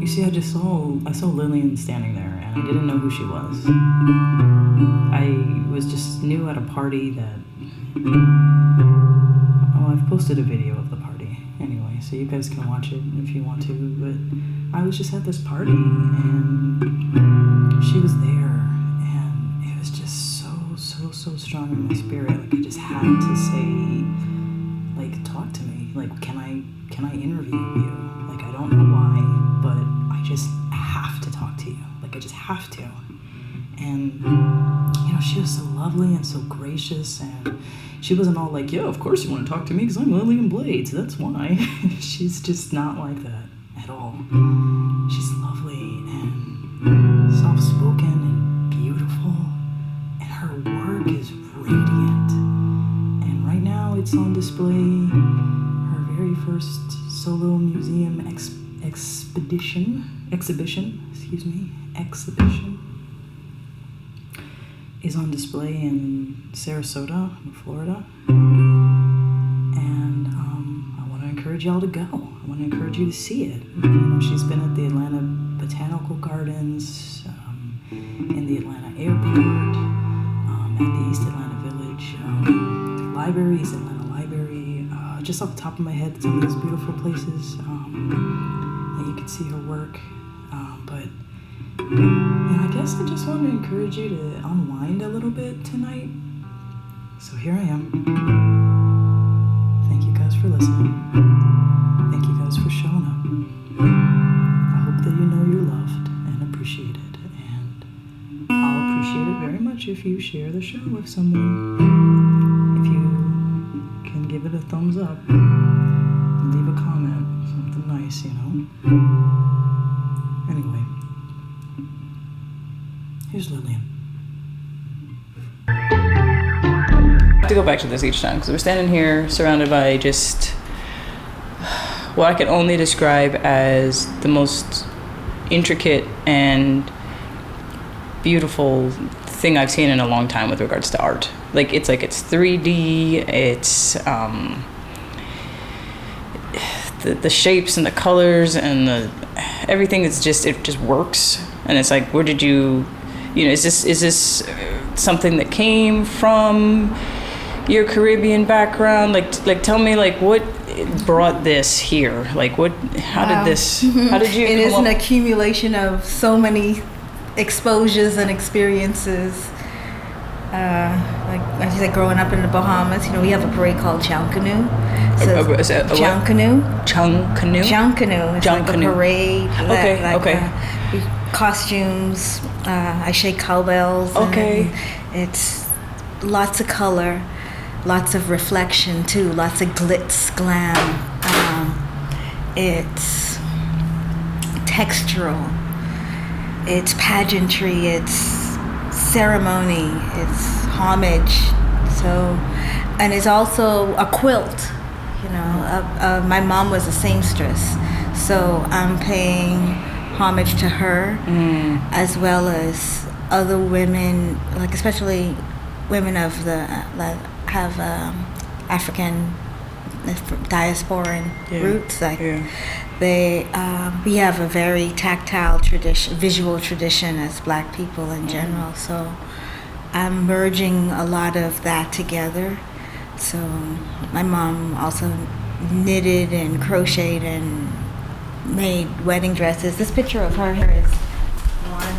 You see, I saw Lillian standing there, and I didn't know who she was. I was just new at a party that... Oh, I've posted a video of the party anyway, so you guys can watch it if you want to, but I was just at this party, and she was there, and it was just so strong in my spirit. Like, I just had to say, like, talk to me. Like, can I interview you? Like, I don't know why, but I just have to talk to you. Like, I just have to. And, you know, she was so lovely and so gracious, and she wasn't all like, yeah, of course you want to talk to me because I'm Lillian Blades, that's why. She's just not like that at all. She's lovely and soft-spoken and beautiful, and her work is radiant. And right now it's on display, her very first solo museum exhibition is on display in Sarasota, Florida. And I want to encourage y'all to go. I want to encourage you to see it. You know, she's been at the Atlanta Botanical Gardens, in the Atlanta Airport, at the East Atlanta Village, library, East Atlanta Library. Just off the top of my head, some of these beautiful places that you can see her work. But I guess I just want to encourage you to unwind a little bit tonight. So here I am. Thank you guys for listening. Thank you guys for showing up. I hope that you know you're loved and appreciated. And I'll appreciate it very much if you share the show with someone. If you can give it a thumbs up, leave a comment, something nice, you know. Anyway. Here's Lillian. I have to go back to this each time because we're standing here surrounded by just what I can only describe as the most intricate and beautiful thing I've seen in a long time with regards to art. It's 3D, it's the shapes and the colors and everything is just, it just works. And it's like, where did you know, is this something that came from your Caribbean background? Like tell me, like, what brought this here? Like, how did you It is an accumulation of so many exposures and experiences. Like I said, growing up in the Bahamas, you know, we have a parade called Chancanu. Chancanu. It's like a parade. Costumes. I shake cowbells. Okay. It's lots of color, lots of reflection too, lots of glitz, glam. It's textural. It's pageantry. It's ceremony. It's homage. So, and it's also a quilt. You know, my mom was a seamstress, so I'm paying homage to her, as well as other women, like especially women of that have African diasporan roots. We have a very tactile tradition, visual tradition as Black people in general. So I'm merging a lot of that together. So my mom also knitted and crocheted and made wedding dresses. This picture of her here is one.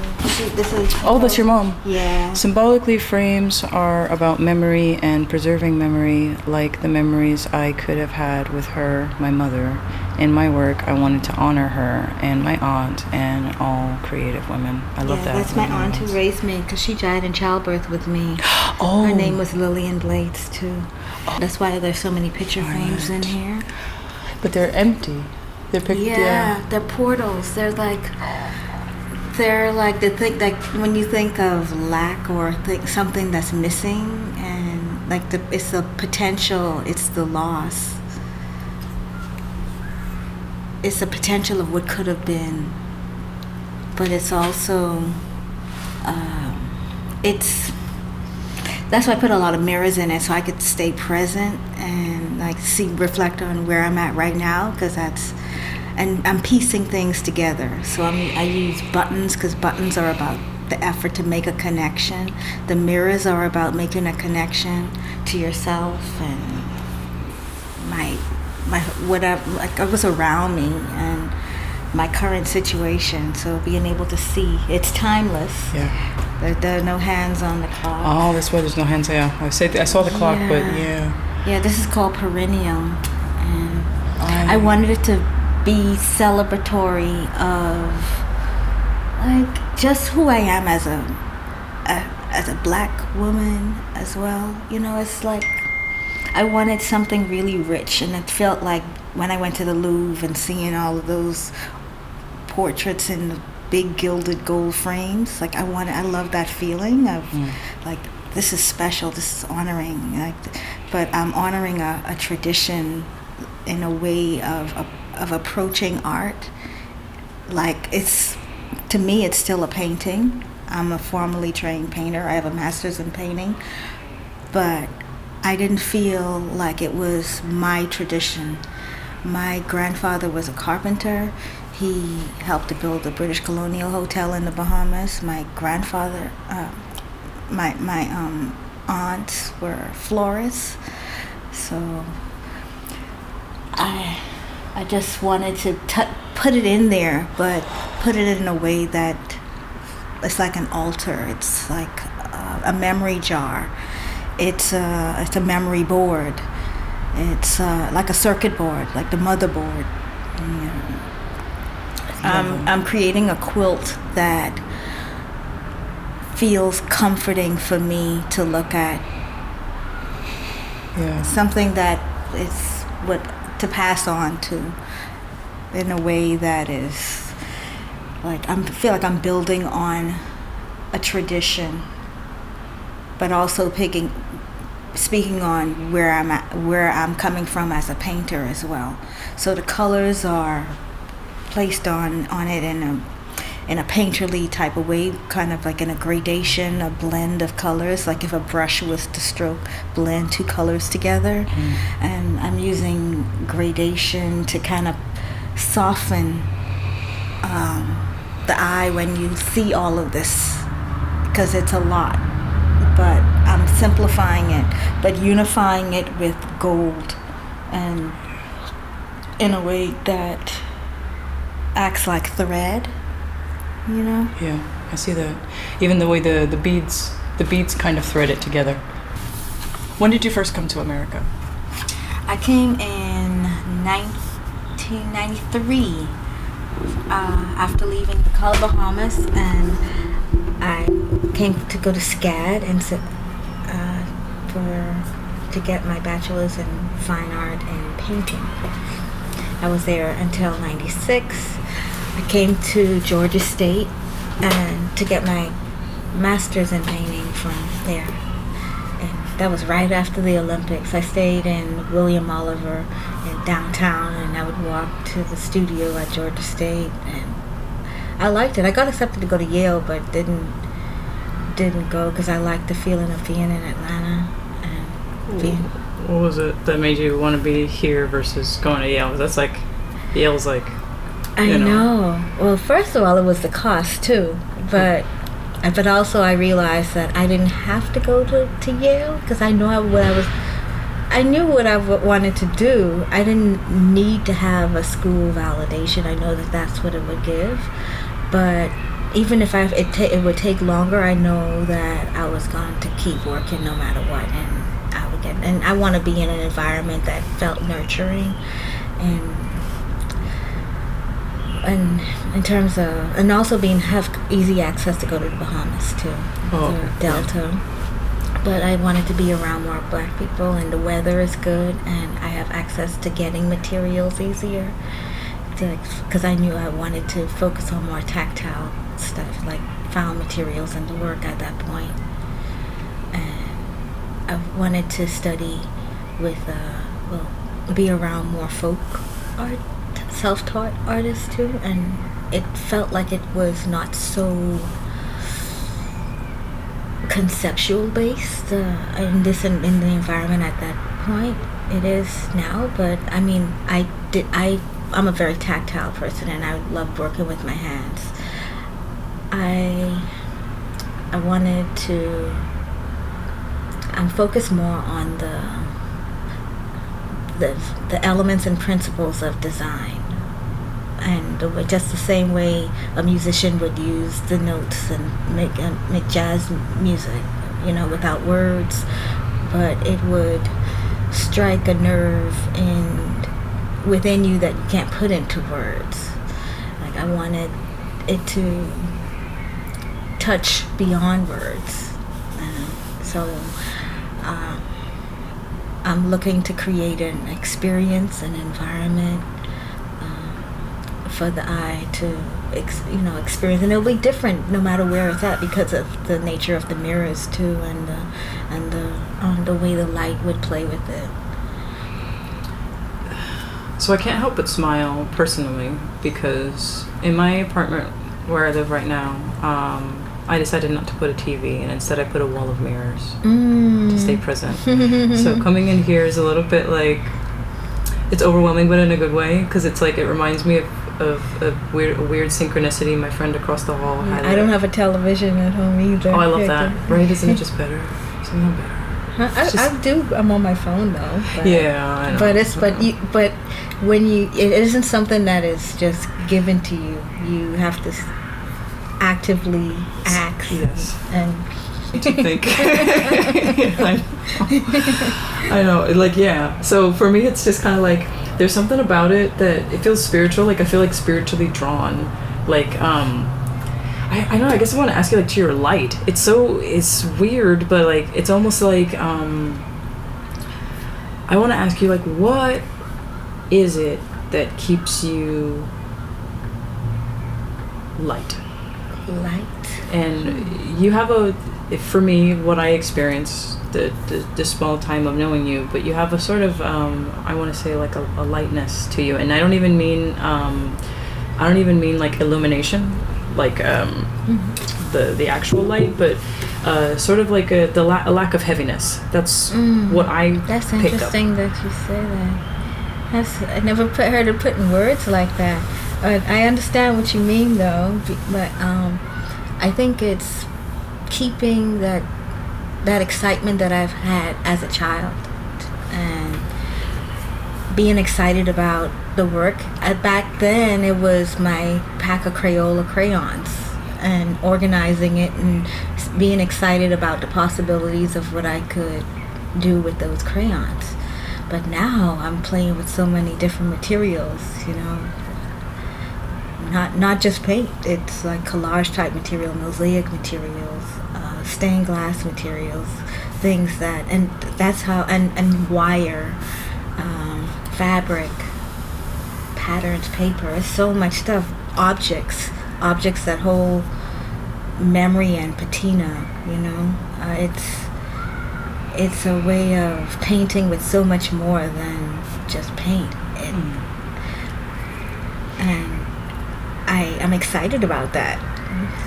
This is. Oh, that's your mom. Yeah. Symbolically, frames are about memory and preserving memory, like the memories I could have had with her, my mother. In my work, I wanted to honor her and my aunt and all creative women. I love that. That's my aunt who raised me, because she died in childbirth with me. Oh. Her name was Lillian Blades too. Oh. That's why there's so many picture frames in here. But they're empty. They're portals. They're like the thing, like when you think of lack or think something that's missing, and like it's the potential, it's the loss, it's the potential of what could have been, but it's also that's why I put a lot of mirrors in it, so I could stay present and like reflect on where I'm at right now, because and I'm piecing things together. So I use buttons because buttons are about the effort to make a connection. The mirrors are about making a connection to yourself and my whatever, like I was around me and my current situation. So being able to see, it's timeless. Yeah. There are no hands on the clock. Oh, that's why there's no hands. Yeah, I saw the clock, but yeah. Yeah, this is called perennial, and I wanted it to be celebratory of like just who I am as a black woman as well. You know, it's like I wanted something really rich, and it felt like when I went to the Louvre and seeing all of those portraits in the big gilded gold frames, like I love that feeling of like this is special, this is honoring, like, but I'm honoring a tradition in a way of approaching art. Like to me it's still a painting. I'm a formally trained painter. I have a master's in painting, but I didn't feel like it was my tradition. My grandfather was a carpenter. He helped to build the British Colonial Hotel in the Bahamas. My grandfather, my aunts were florists. So I just wanted to put it in there, but put it in a way that it's like an altar. It's like a memory jar. It's a memory board. It's like a circuit board, like the motherboard. Yeah. I'm creating a quilt that feels comforting for me to look at. Yeah. Something that is what to pass on to in a way that is like I feel like I'm building on a tradition, but also speaking on where I'm coming from as a painter as well. So the colors are placed on it in a painterly type of way, kind of like in a gradation, a blend of colors, like if a brush was to blend two colors together. And I'm using gradation to kind of soften the eye when you see all of this, because it's a lot. But I'm simplifying it, but unifying it with gold, and in a way that acts like thread, you know? Yeah, I see that. Even the way the beads kind of thread it together. When did you first come to America? I came in 1993 after leaving the Bahamas, and I came to go to SCAD and to get my bachelor's in fine art and painting. I was there until 96. I came to Georgia State and to get my master's in painting from there. And that was right after the Olympics. I stayed in William Oliver in downtown, and I would walk to the studio at Georgia State, and I liked it. I got accepted to go to Yale, but didn't go because I liked the feeling of being in Atlanta and being. What was it that made you want to be here versus going to Yale? That's like, Yale's like, I know. Well, first of all, it was the cost too, but also I realized that I didn't have to go to Yale because I knew what I wanted to do. I didn't need to have a school validation. I know that that's what it would give, but even if it would take longer, I know that I was going to keep working no matter what, and I would get. And I want to be in an environment that felt nurturing, and in terms of, and also have easy access to go to the Bahamas too, or Delta. Yeah. But I wanted to be around more black people, and the weather is good, and I have access to getting materials easier, because I knew I wanted to focus on more tactile stuff, like found materials and the work at that point. And I wanted to study with, be around more folk art, self-taught artists too, and it felt like it was not so conceptual based in the environment at that point. It is now, but I mean, I I'm a very tactile person, and I love working with my hands. I wanted to. I'm focused more on the elements and principles of design, and just the same way a musician would use the notes and make jazz music, without words, but it would strike a nerve within you that you can't put into words. Like, I wanted it to touch beyond words. So I'm looking to create an experience, an environment for the eye to experience, and it'll be different no matter where it's at because of the nature of the mirrors too, and the way the light would play with it. So I can't help but smile personally because in my apartment where I live right now, I decided not to put a TV, and instead I put a wall of mirrors to stay present. So coming in here is a little bit like, it's overwhelming, but in a good way, because it's like, it reminds me of a weird synchronicity. My friend across the hall had I don't have a television at home either. Oh, I love that. Right? Isn't it just better? Somehow better. I do. I'm on my phone though. But, yeah, I know. But when it isn't something that is just given to you. You have to actively act. Yes. And to think. I know. Like, yeah. So for me, it's just kind of like, there's something about it that it feels spiritual. Like, I feel like spiritually drawn. Like, I know. I guess I want to ask you, like, to your light. It's weird, but like, it's almost like I want to ask you, like, what is it that keeps you light? And you have for me, what I experienced the small time of knowing you, but you have a sort of I want to say like a lightness to you, and I don't even mean like illumination, like the actual light, but sort of like a lack of heaviness. That's what I That's pick interesting up. that you say that. I never heard it put in words like that. I understand what you mean though, but I think it's keeping that excitement that I've had as a child, and being excited about the work. Back then it was my pack of Crayola crayons and organizing it and being excited about the possibilities of what I could do with those crayons. But now I'm playing with so many different materials, not just paint. It's like collage type material, mosaic materials, stained glass materials, things that, and that's how, and wire, fabric, patterns, paper. It's so much stuff. Objects that hold memory and patina. It's a way of painting with so much more than just paint. And I'm excited about that.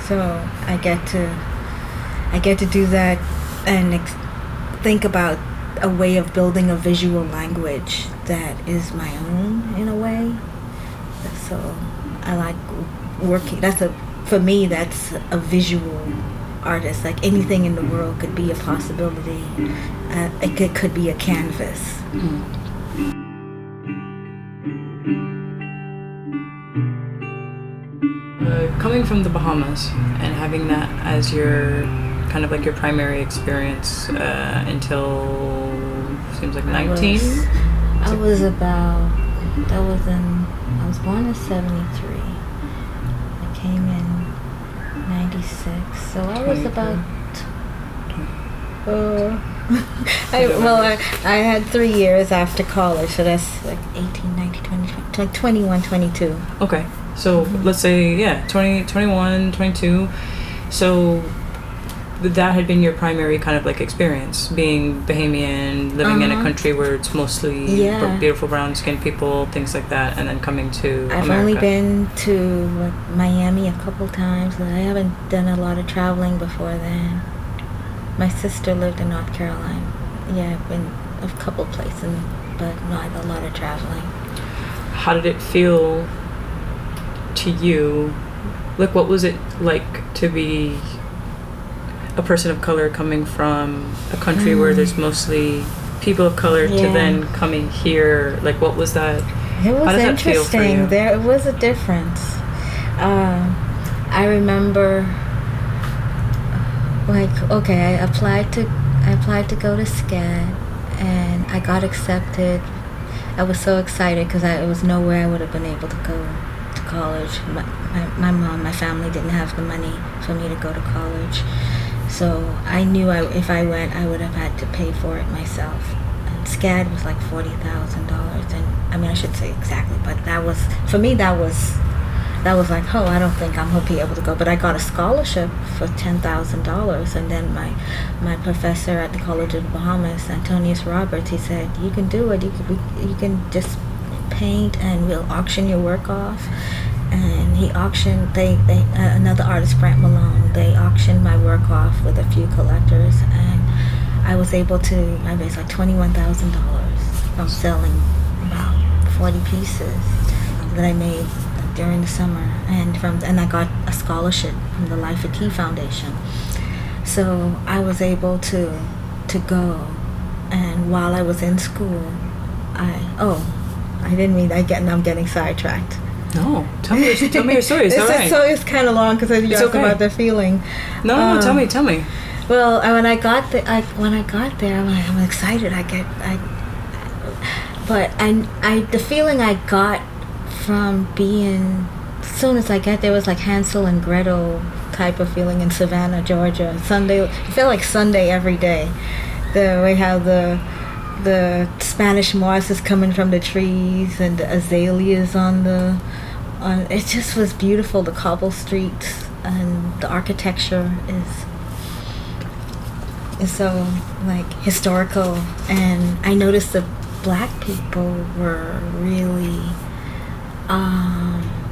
So I get to do that and think about a way of building a visual language that is my own in a way. So I like working. For me, that's a visual artist. Like, anything in the world could be a possibility. It could be a canvas. Coming from the Bahamas and having that as your kind of like your primary experience until seems like 19. I was born in 73. I came in 96, so I was about I had 3 years after college, so that's like 18, 19, 20, 21, 22. Okay, so let's say 20, 21, 22. So that had been your primary kind of like experience, being Bahamian, living in a country where it's mostly beautiful brown skinned people, things like that, and then coming to America. I've only been to Miami a couple times, and I haven't done a lot of traveling before then. My sister lived in North Carolina. Yeah, I've been a couple places, but not a lot of traveling. how did it feel to you? Like, what was it like to be a person of color coming from a country where there's mostly people of color to then coming here? Like, what was that? It was how did interesting. That feel for you? There was a difference. I remember, like, okay, I applied to go to SCAD, and I got accepted. I was so excited because it was nowhere I would have been able to go to college. My mom, my family didn't have the money for me to go to college. So I knew if I went, I would have had to pay for it myself. And SCAD was like $40,000. And I mean, I should say exactly, but that was, for me, that was like, oh, I don't think I'm going to be able to go. But I got a scholarship for $10,000. And then my professor at the College of the Bahamas, Antonius Roberts, he said, you can do it. You can just paint and we'll auction your work off. And he auctioned, another artist, Brent Malone, they auctioned my work off with a few collectors. And I was able to, I raised like $21,000 from selling about 40 pieces that I made during the summer, and I got a scholarship from the Life of T Foundation. So I was able to go, and while I was in school, I'm getting sidetracked. No, tell me your story. It's kind of long because you asked about the feeling. No, tell me. Well, when I got there, I'm excited. The feeling I got from being, as soon as I got there, was like Hansel and Gretel type of feeling in Savannah, Georgia. Sunday, it felt like Sunday every day. The way how the Spanish moss is coming from the trees and the azaleas it just was beautiful. The cobble streets and the architecture is so like historical, and I noticed the black people were really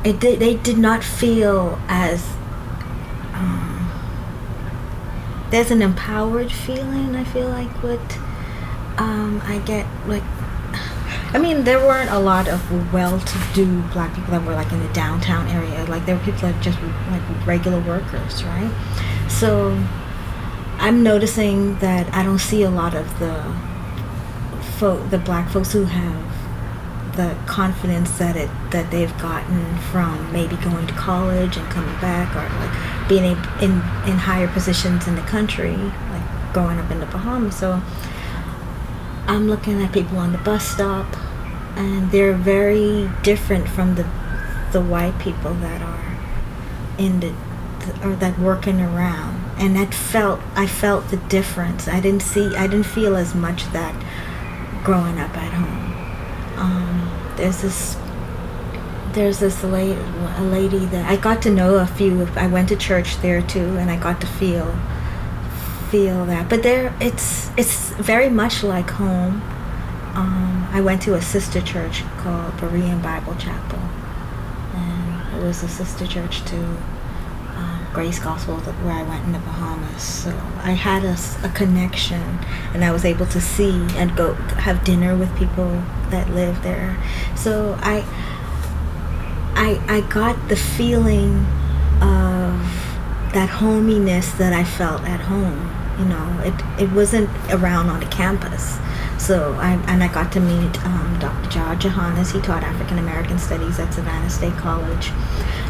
they did not feel as there's an empowered feeling, I feel like, what I get, like, I mean, there weren't a lot of well-to-do black people that were like in the downtown area. Like, there were people that just like regular workers, right? So I'm noticing that I don't see a lot of the black folks who have the confidence that they've gotten from maybe going to college and coming back, or like being in higher positions in the country, like growing up in the Bahamas. So I'm looking at people on the bus stop, and they're very different from the white people that are or that working around. And I felt the difference. I didn't feel as much that growing up at home. There's this lady that I got to know a few. I went to church there too, and I got to feel that. But it's very much like home. I went to a sister church called Berean Bible Chapel, and it was a sister church to Grace Gospel where I went in the Bahamas. So I had a connection, and I was able to see and go have dinner with people that live there. So I got the feeling of that hominess that I felt at home. You know, it wasn't around on the campus. So I got to meet Dr. George Johannes. He taught African American Studies at Savannah State College,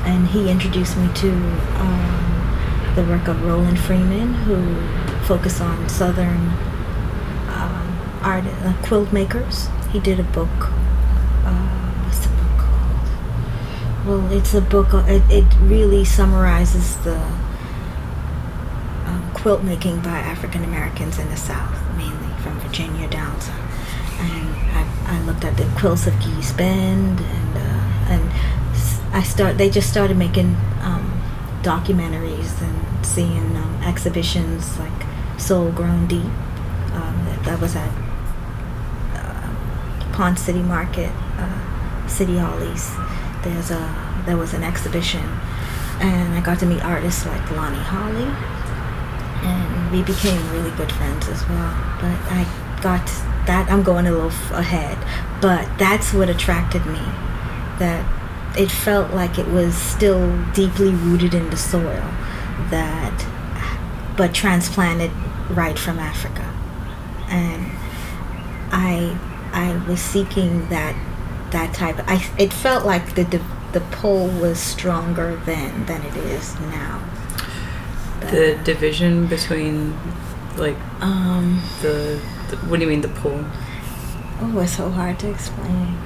and he introduced me to the work of Roland Freeman, who focused on Southern art, quilt makers. He did a book. What's the book called? Well, it's a book. It really summarizes the quilt making by African Americans in the South, mainly from Virginia down south. And I looked at the quilts of Geese Bend, and they just started making documentaries and seeing exhibitions like Soul Grown Deep. That was at Pond City Market, City Hollies. There was an exhibition, and I got to meet artists like Lonnie Holly, and we became really good friends as well. But I got that, I'm going a little ahead, but that's what attracted me. that it felt like it was still deeply rooted in the soil, but transplanted right from Africa. And I was seeking that type. It felt like the pull was stronger then than it is now. The division between, like, the what do you mean, the pull? Oh, it's so hard to explain.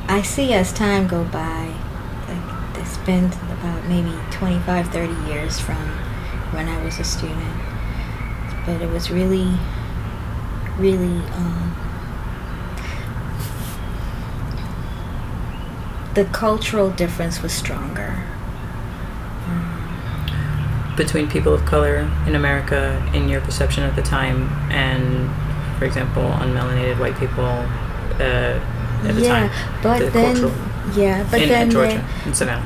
I see as time go by, like, it's been about maybe 25, 30 years from when I was a student. But it was really, the cultural difference was stronger. Between people of color in America, in your perception at the time, and, for example, unmelanated white people at the time. But in Georgia, in Savannah.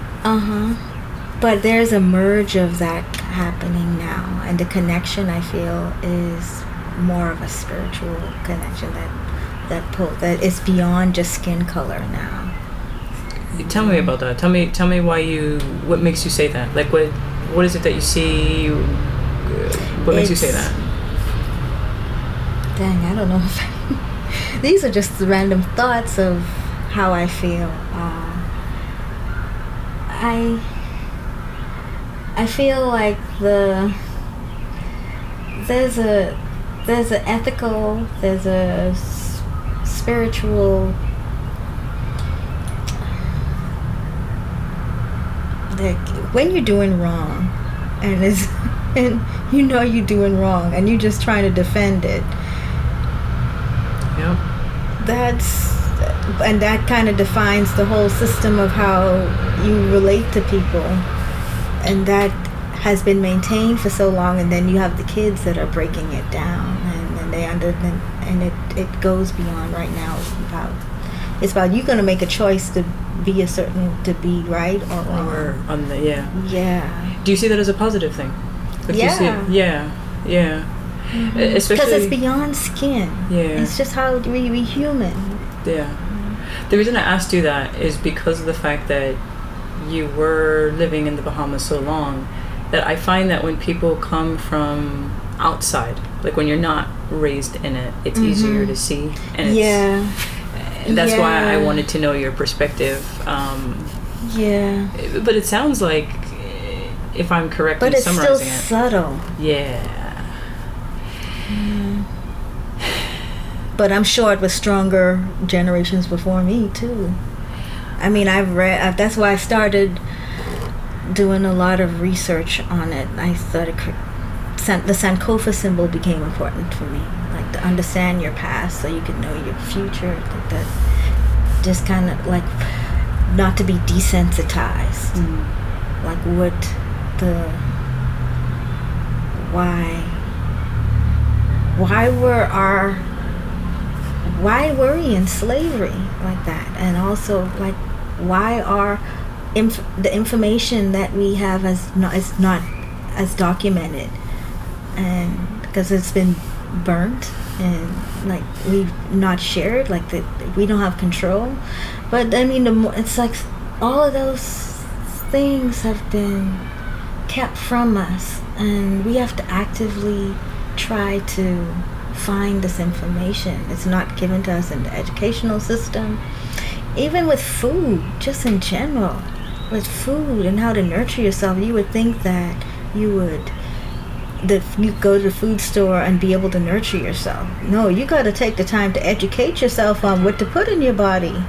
But there's a merge of that happening now, and the connection, I feel, is more of a spiritual connection that is beyond just skin color now. Tell me about that. Tell me what makes you say that? Like, what is it that you see? What makes you say that? Dang, I don't know if these are just random thoughts of how I feel. I feel like there's a ethical, there's a spiritual, like, when you're doing wrong and you know you're doing wrong and you're just trying to defend it. Yeah. That kind of defines the whole system of how you relate to people, and that has been maintained for so long, and then you have the kids that are breaking it down, and it goes beyond right now. It's about you're going to make a choice to be right or wrong. Or on the yeah. Do you see that as a positive thing? Like, yeah. Do you see it? Yeah. Mm-hmm. Especially because it's beyond skin. Yeah. It's just how we human. Yeah. The reason I asked you that is because of the fact that you were living in the Bahamas so long, that I find that when people come from outside, like when you're not raised in it, it's easier to see. And that's why I wanted to know your perspective. But it sounds like, if I'm correct in summarizing it. But it's still subtle. Yeah. But I'm sure it was stronger generations before me too. I mean, that's why I started doing a lot of research on it. I started, the Sankofa symbol became important for me, like to understand your past so you could know your future. That just kind of like not to be desensitized. Like why were we in slavery like that, and also like why are the information that we have is not as documented, and because it's been burnt and like we've not shared, like that we don't have control. But I mean, it's like all of those things have been kept from us, and we have to actively try to find this information. It's not given to us in the educational system. Even with food, just in general, with food and how to nurture yourself, you would think that you go to the food store and be able to nurture yourself. No, you got to take the time to educate yourself on what to put in your body.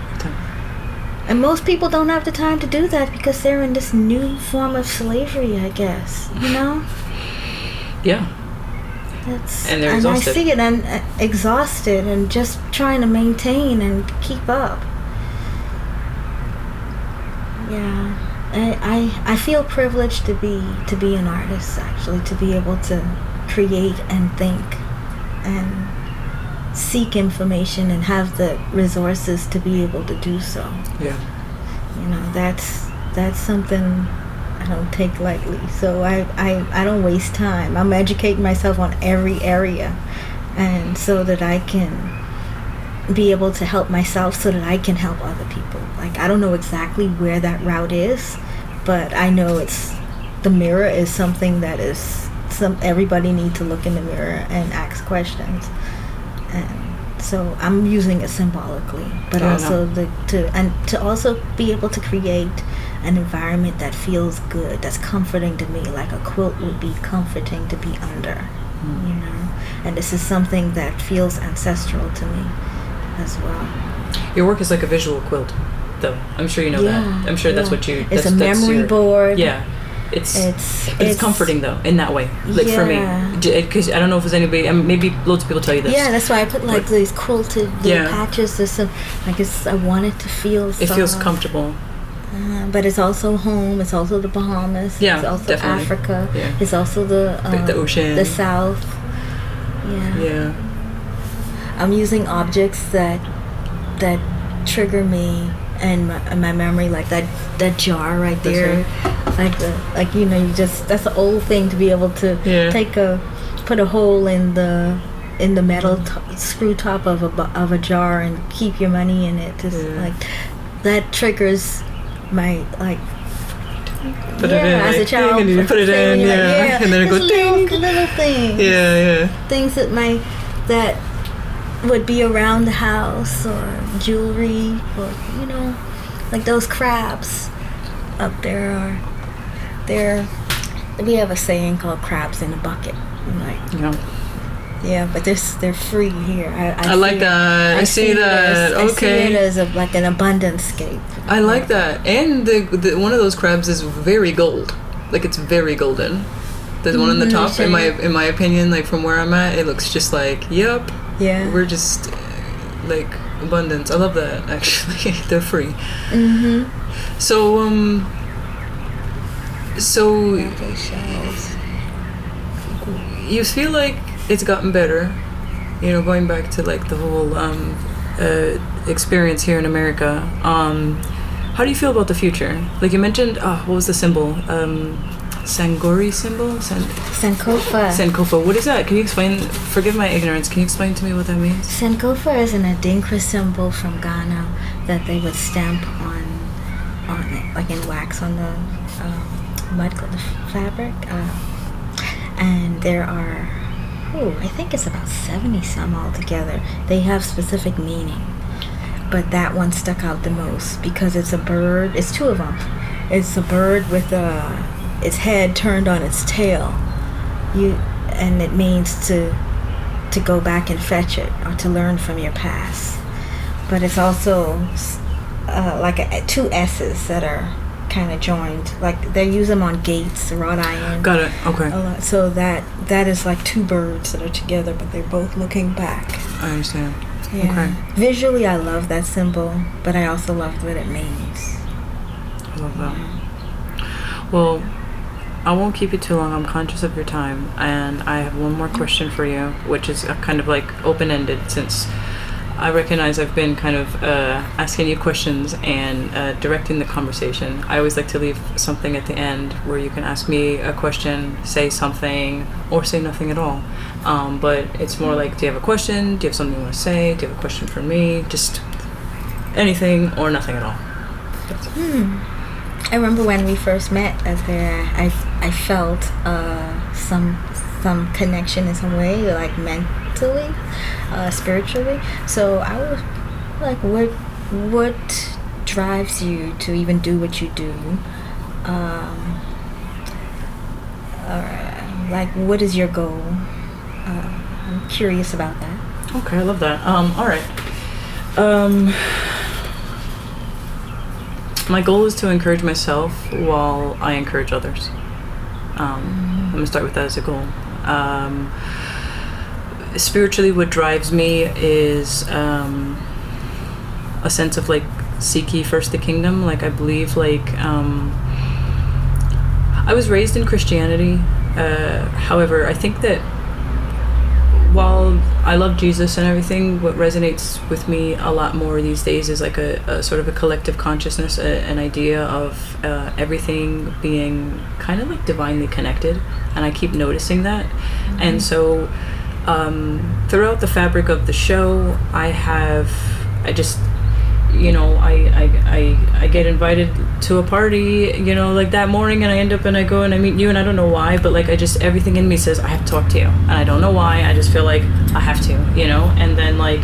And most people don't have the time to do that because they're in this new form of slavery, I guess. You know? Yeah. And they're exhausted. I see it, and exhausted, and just trying to maintain and keep up. Yeah, I feel privileged to be an artist, actually, to be able to create and think and seek information and have the resources to be able to do so. Yeah. You know, that's something I don't take lightly. So I don't waste time. I'm educating myself on every area, and so that I can be able to help myself so that I can help other people. Like, I don't know exactly where that route is, but I know the mirror is something that is everybody needs to look in the mirror and ask questions. And so I'm using it symbolically, but also to also be able to create an environment that feels good, that's comforting to me, like a quilt would be comforting to be under, you know. And this is something that feels ancestral to me as well. Your work is like a visual quilt, though. I'm sure you know that. I'm sure that's what you. It's a memory board. Yeah. It's comforting though in that way, like for me, because I don't know if there's anybody. Maybe loads of people tell you this. Yeah, that's why I put like these quilted little patches. I want it to feel. It feels comfortable. But it's also home. It's also the Bahamas. Yeah, it's also definitely. Africa. Yeah. It's also the ocean, the South. Yeah. I'm using objects that trigger me and my memory, like that jar right there. Like you know, that's an old thing to be able to put a hole in the metal screw top of a jar and keep your money in it. Just like that triggers my put it in as a child. And you put it in, and then it goes ding. Little things. Yeah. Things that would be around the house, or jewelry, or you know, like those crabs up there are. We have a saying called crabs in a bucket. But they're free here. I like that. I see that. Okay. I see it as like an abundance scape. I like that. And the one of those crabs is very gold. Like, it's very golden. The one on the top, in my opinion, like from where I'm at, it looks just like, yep. Yeah. We're just like abundance. I love that, actually. They're free. Mm-hmm. So you feel like it's gotten better, you know, going back to like the whole experience here in America. How do you feel about the future? Like you mentioned, what was the symbol? Sangori symbol? Sankofa. Sankofa. What is that? Can you explain? Forgive my ignorance. Can you explain to me what that means? Sankofa is an Adinkra symbol from Ghana that they would stamp on it, like in wax on the mud fabric. And there are, I think it's about 70 some altogether. They have specific meaning. But that one stuck out the most because it's a bird. It's two of them. It's a bird with its head turned on its tail. And it means to go back and fetch it or to learn from your past. But it's also like two S's that are kind of joined. Like they use them on gates, wrought iron. Got it. Okay. A lot. So that is like two birds that are together, but they're both looking back. I understand. Yeah. Okay. Visually, I love that symbol, but I also love what it means. I love that. Well, I won't keep you too long. I'm conscious of your time, and I have one more question for you, which is kind of like open-ended, since I recognize I've been kind of asking you questions and directing the conversation. I always like to leave something at the end where you can ask me a question, say something, or say nothing at all. But it's more like, do you have a question? Do you have something you want to say? Do you have a question for me? Just anything or nothing at all. I remember when we first met, I felt some connection in some way, like mentally, spiritually. So I was like, what drives you to even do what you do? Like, what is your goal? I'm curious about that. Okay, I love that. All right. My goal is to encourage myself while I encourage others. I'm going to start with that as a goal. Spiritually, what drives me is a sense of like, seek ye first the kingdom. Like, I believe like I was raised in Christianity. However, I think that while I love Jesus and everything, what resonates with me a lot more these days is like a sort of a collective consciousness, an idea of everything being kind of like divinely connected, and I keep noticing that. And so throughout the fabric of the show, I get invited to a party, like that morning, and I end up and I go and I meet you, and I don't know why, but like everything in me says I have to talk to you, and I don't know why. I just feel like I have to, and then like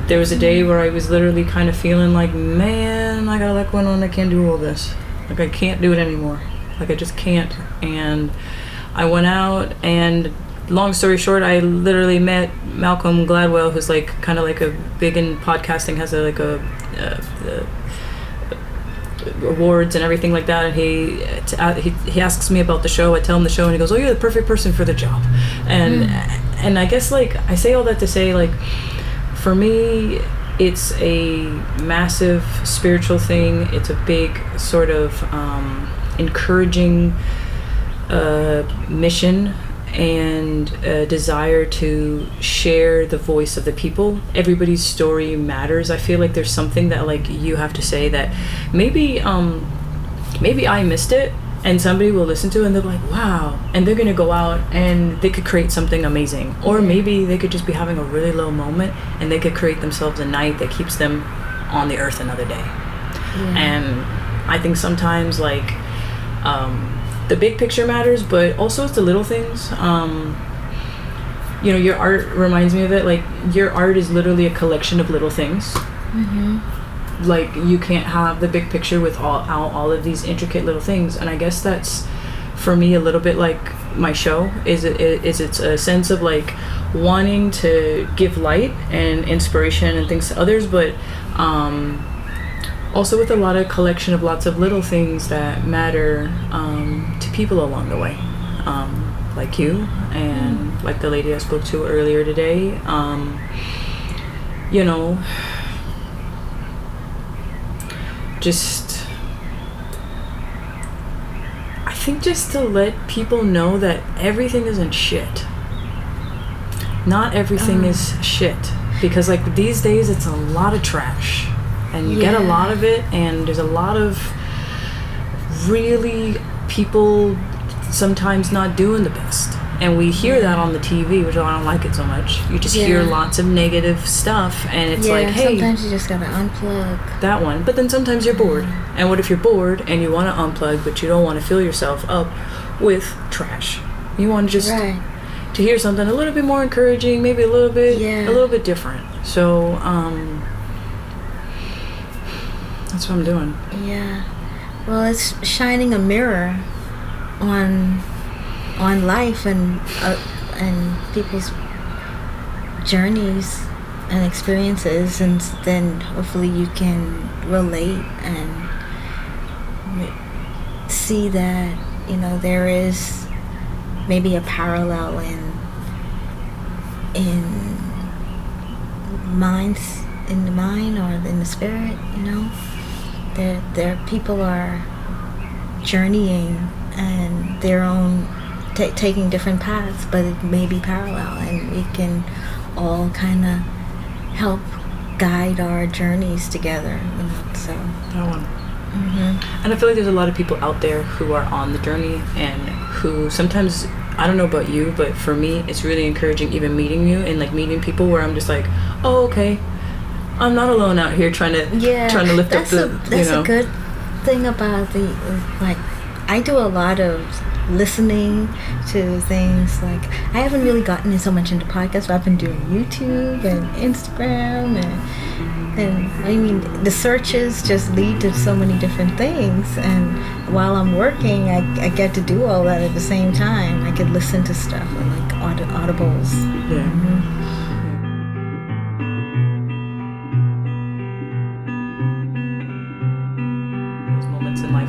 there was a day where I was literally kind of feeling like, man, I got a lot going on. I can't do all this. Like I can't do it anymore. Like I just can't. And I went out, and long story short, I literally met Malcolm Gladwell, who's like kind of like a big in podcasting, has a awards and everything like that, and he asks me about the show. I tell him the show, and he goes, "Oh, you're the perfect person for the job." And I guess like I say all that to say, like, for me, it's a massive spiritual thing. It's a big sort of encouraging mission and a desire to share the voice of the people. Everybody's story matters. I feel like there's something that like you have to say that maybe I missed it, and somebody will listen to it and they're like, wow, and they're gonna go out and they could create something amazing. Or maybe they could just be having a really low moment and they could create themselves a night that keeps them on the earth another day. And I think sometimes like the big picture matters, but also it's the little things. Your art reminds me of it. Like your art is literally a collection of little things. Like you can't have the big picture with all of these intricate little things. And I guess that's for me a little bit like my show it's a sense of like wanting to give light and inspiration and things to others, but also with a lot of collection of lots of little things that matter to people along the way, like you and like the lady I spoke to earlier today. I think just to let people know that everything isn't shit. Not everything is shit, because like these days it's a lot of trash, and you get a lot of it, and there's a lot of really people sometimes not doing the best, and we hear that on the TV, which I don't like it so much. You just hear lots of negative stuff, and it's like, hey, sometimes you just gotta unplug that one. But then sometimes you're bored, and what if you're bored and you want to unplug, but you don't want to fill yourself up with trash? You want to just to hear something a little bit more encouraging, maybe a little bit different. So that's what I'm doing. Well, it's shining a mirror on life and people's journeys and experiences, and then hopefully you can relate and see that there is maybe a parallel in the mind or in the spirit. There people are journeying and their own taking different paths, but it may be parallel, and we can all kind of help guide our journeys together. So that one. And I feel like there's a lot of people out there who are on the journey, and who sometimes, I don't know about you, but for me it's really encouraging even meeting you and like meeting people where I'm just like, oh, okay, I'm not alone out here trying to lift up the that's a good thing about I do a lot of listening to things. Like I haven't really gotten so much into podcasts, but I've been doing YouTube and Instagram, and I mean the searches just lead to so many different things, and while I'm working I get to do all that at the same time. I could listen to stuff like audibles.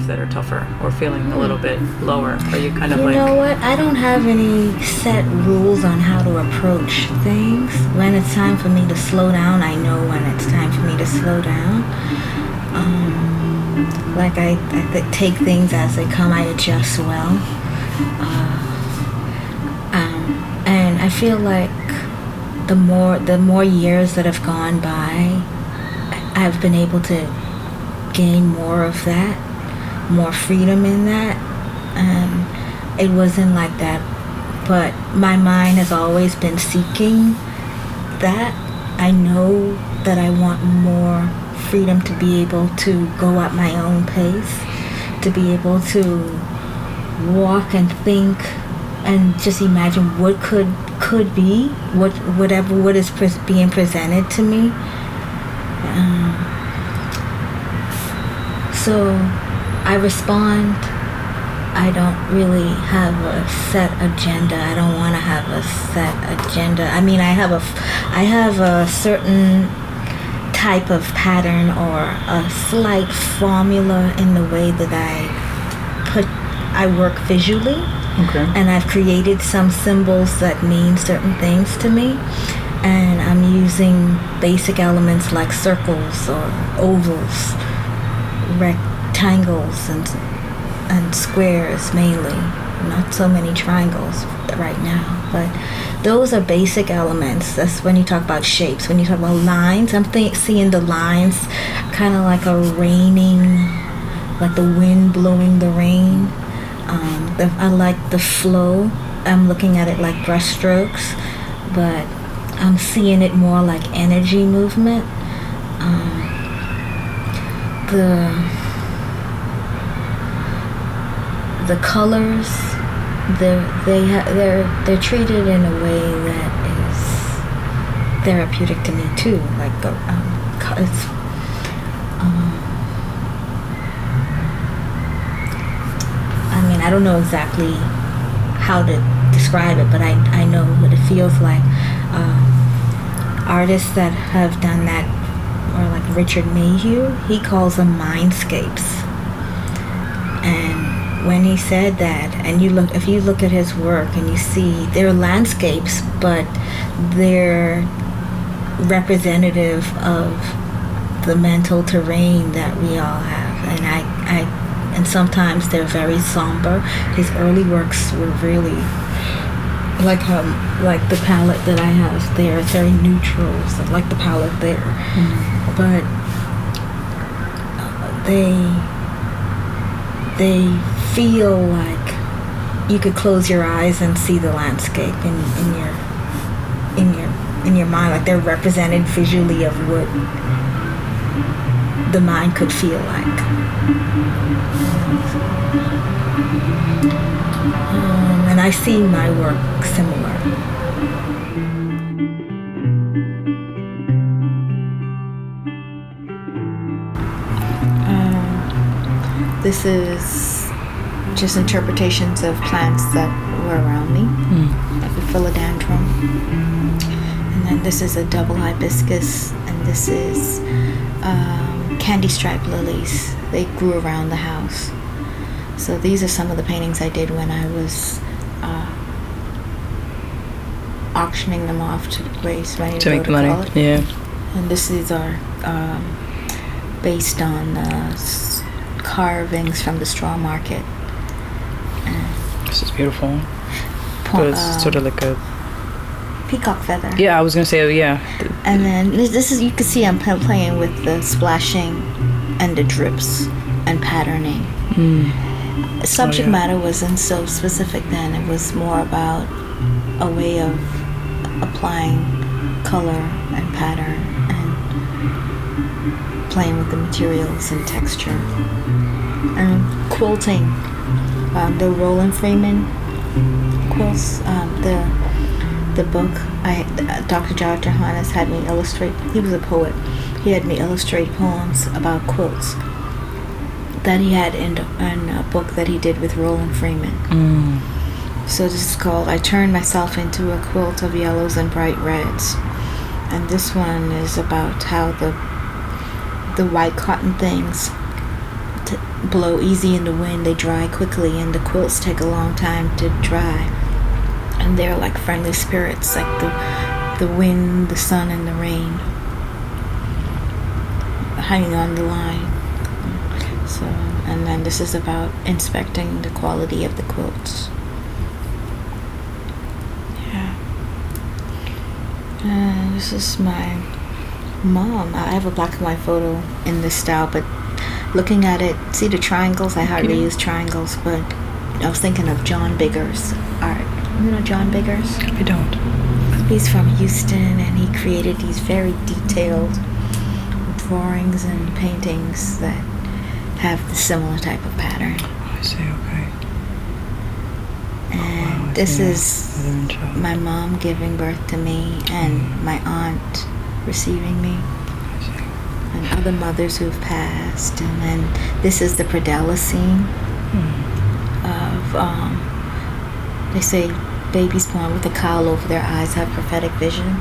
That are tougher or feeling a little bit lower? Are you kind of You know what? I don't have any set rules on how to approach things. When it's time for me to slow down, I know when it's time for me to slow down. Like I take things as they come. I adjust well. And I feel like the more years that have gone by, I've been able to gain more of that, more freedom in that. It wasn't like that but my mind has always been seeking that. I know that I want more freedom to be able to go at my own pace, to be able to walk and think and just imagine what could be, what is being presented to me. So I respond. I don't really have a set agenda. I don't want to have a set agenda. I mean, I have a certain type of pattern or a slight formula in the way that I work visually. Okay. And I've created some symbols that mean certain things to me. And I'm using basic elements like circles or ovals, rectangles, and squares mainly. Not so many triangles right now, but those are basic elements. That's when you talk about shapes. When you talk about lines, I'm seeing the lines kind of like a raining, like the wind blowing the rain. I like the flow. I'm looking at it like brush strokes, but I'm seeing it more like energy movement. The colors, they're treated in a way that is therapeutic to me too. Like it's I mean, I don't know exactly how to describe it, but I know what it feels like. Artists that have done that, or like Richard Mayhew, he calls them mindscapes. And when he said that, and if you look at his work and you see they're landscapes, but they're representative of the mental terrain that we all have. And sometimes they're very somber. His early works were really like the palette that I have there. It's very neutral. So I like the palette there, but they feel like you could close your eyes and see the landscape in your mind. Like they're represented visually of what the mind could feel like. And I see my work similar. This is just interpretations of plants that were around me, like a philodendron. And then this is a double hibiscus, and this is candy stripe lilies. They grew around the house. So these are some of the paintings I did when I was auctioning them off to raise money to make the money. College. Yeah. And these are based on carvings from the straw market. This is beautiful. But it's sort of like a peacock feather. Yeah, I was gonna say yeah. And then this is, you can see I'm playing with the splashing and the drips and patterning. Subject matter wasn't so specific then. It was more about a way of applying color and pattern and playing with the materials and texture. And quilting, the Roland Freeman quilts, the book, Dr. Dr. Hannes had me illustrate. He was a poet. He had me illustrate poems about quilts that he had in a book that he did with Roland Freeman. So this is called I Turned Myself into a Quilt of Yellows and Bright Reds. And this one is about how the white cotton things blow easy in the wind. They dry quickly, and the quilts take a long time to dry. And they're like friendly spirits, like the wind, the sun, and the rain hanging on the line. So, and then this is about inspecting the quality of the quilts. Yeah. And this is my mom. I have a black and white photo in this style, but looking at it, see the triangles? I hardly use triangles, but I was thinking of John Bigger's art. You know John Biggers? I don't. He's from Houston, and he created these very detailed drawings and paintings that have the similar type of pattern. I see, okay. And this is my mom giving birth to me and my aunt receiving me. I see. And other mothers who've passed. And then this is the predella scene of, they say babies born with a cowl over their eyes have prophetic vision.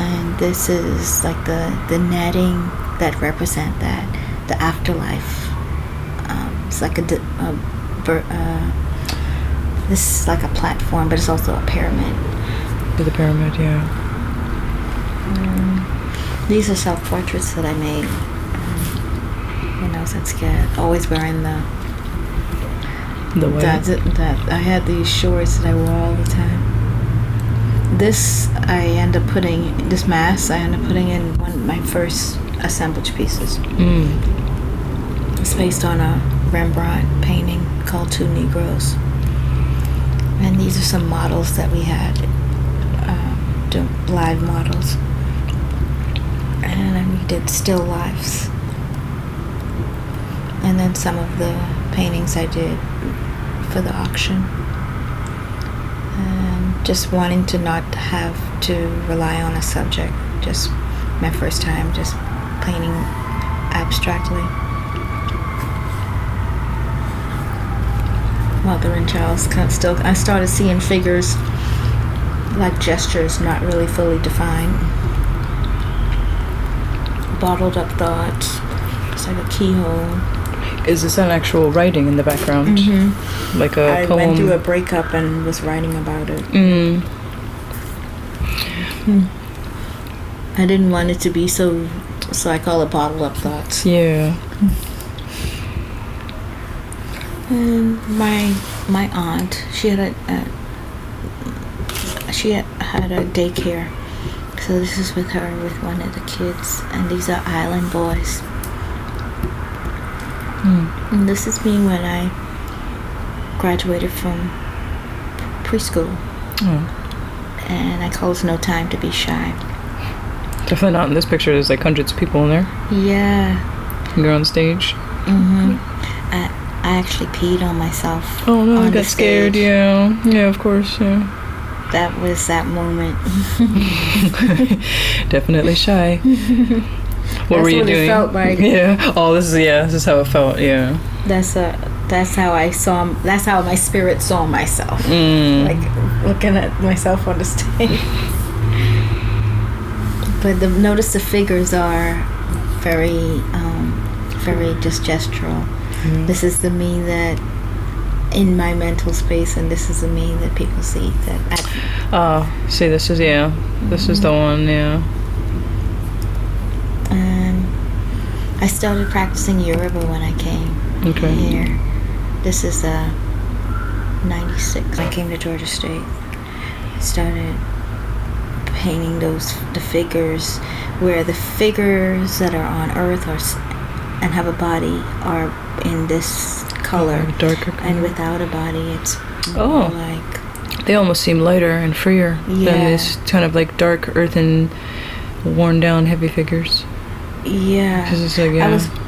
And this is like the netting that represent that, the afterlife. It's like this is like a platform, but it's also a pyramid. With a pyramid, yeah. These are self-portraits that I made when I was at SCAD. Always wearing the way? That I had these shorts that I wore all the time. This mask I end up putting in one of my first assemblage pieces. It's based on a Rembrandt painting called Two Negroes. And these are some models that we had, live models. And then we did still lifes. And then some of the paintings I did for the auction. And just wanting to not have to rely on a subject. Just my first time just painting abstractly. Mother and child I started seeing figures like gestures, not really fully defined. Bottled up thoughts. It's like a keyhole. Is this an actual writing in the background? Mm-hmm. Like a poem? I went through a breakup and was writing about it. I didn't want it to be so I call it bottled up thoughts. Yeah. And my aunt, she had a daycare, so this is with her with one of the kids, and these are island boys. And this is me when I graduated from preschool, and I call it No Time to Be Shy. Definitely not in this picture. There's like hundreds of people in there. Yeah. You're on stage. I actually peed on myself. Oh no, I got stage. scared, yeah. Yeah, of course, yeah. That was that moment. Definitely shy. What were you doing? It felt like. Yeah. Oh, this is how it felt, yeah. That's how my spirit saw myself. Like looking at myself on the stage. But notice the figures are very just gestural. This is the me that in my mental space, and this is the me that people see. See, this is this is the one, yeah. And I started practicing Yoruba when I came here. This is 96. I came to Georgia State. I started painting the figures where the figures that are on Earth and have a body are in this color, darker color. And without a body it's more like they almost seem lighter and freer than this kind of like dark earthen worn down heavy figures. It's like,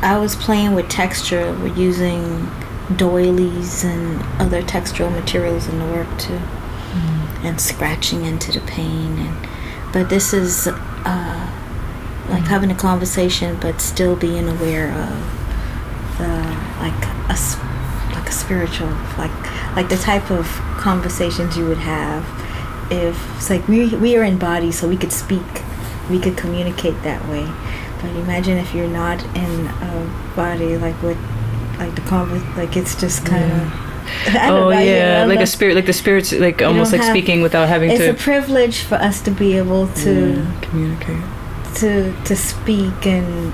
I was playing with texture. We're using doilies and other textural materials in the work too, and scratching into the paint. But this is like having a conversation, but still being aware of like a spiritual, like the type of conversations you would have if it's like we are in bodies, so we could speak, we could communicate that way. But imagine if you're not in a body, like with like the like it's just kind of. Like a spirit, like the spirits, like almost like speaking without having to. It's a privilege for us to be able to communicate, to speak and